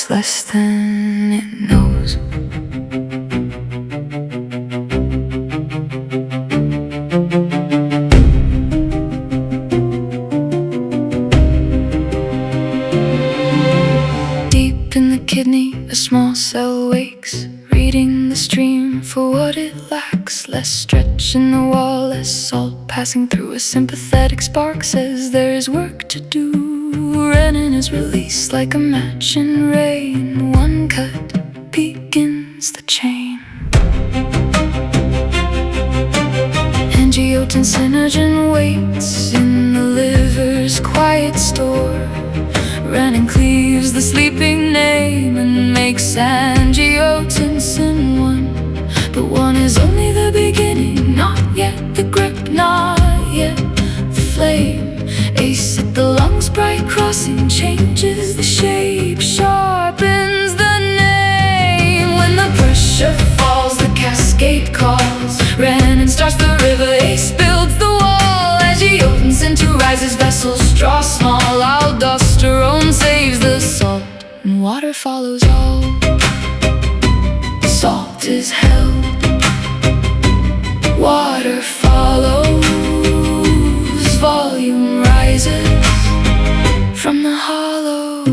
speaks less than it knows. Deep in the kidney, a small cell wakes, reading the stream for what it lacks. Less stretch in the wall, less salt passing through. A sympathetic spark says there is work to do. Renin is released like a match in rain. One cut begins the chain. Angiotensinogen waits in the liver's quiet store. Renin cleaves the sleeping name and makes Angiotensin I. But one is only the beginning, not yet the grip, not yet the flame. Ace at the lungs, bright crossing, changes the shape, sharpens the name. When the pressure falls, the cascade calls. Renin starts the river, Ace builds the wall. Angiotensin II rises, vessels draw small. Aldosterone saves the salt, and water follows all. Salt is held, water follows. Volume rises from the hollow.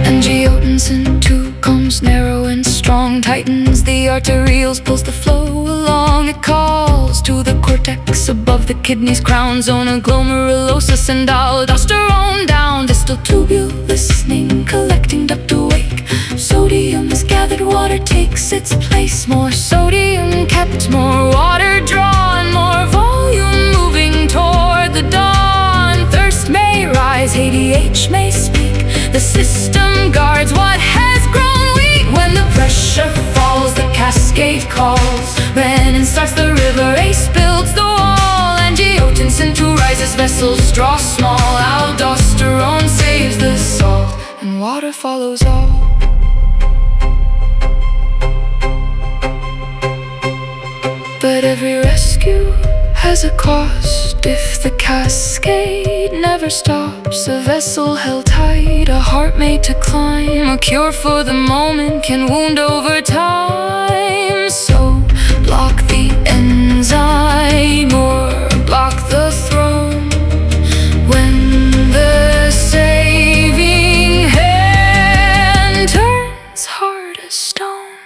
Angiotensin II comes narrow and strong, tightens the arterioles, pulls the flow along. It calls to the cortex above the kidney's crown zone. Glomerulosis and aldosterone down. Distal tubule listening, collecting duct awake. Sodium is gathered, water takes its place. More sodium kept, more water drawn, more volume moving toward the dawn. Thirst may rise, ADH may speak. The system guards what has grown weak. When the pressure falls, the cascade calls. Renin starts the river, Ace builds the wall. Angiotensin II rises, vessels draw small. Aldosterone saves the salt, and water follows all. But every rescue has a cost. If the cascade never stops, a vessel held tight, a heart made to climb. A cure for the moment can wound over time. So block the enzyme or block the throne. When the saving hand turns hard as stone.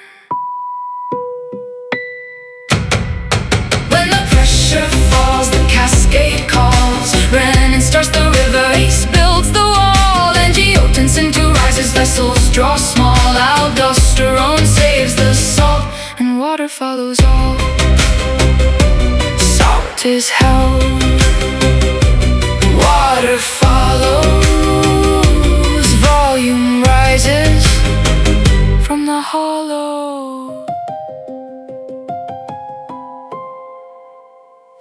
When the pressure falls, the cascade calls. Renin starts the river, Ace builds the wall. Angiotensin II rises, vessels draw small. Aldosterone saves the salt, and water follows all. Salt is held, water follows.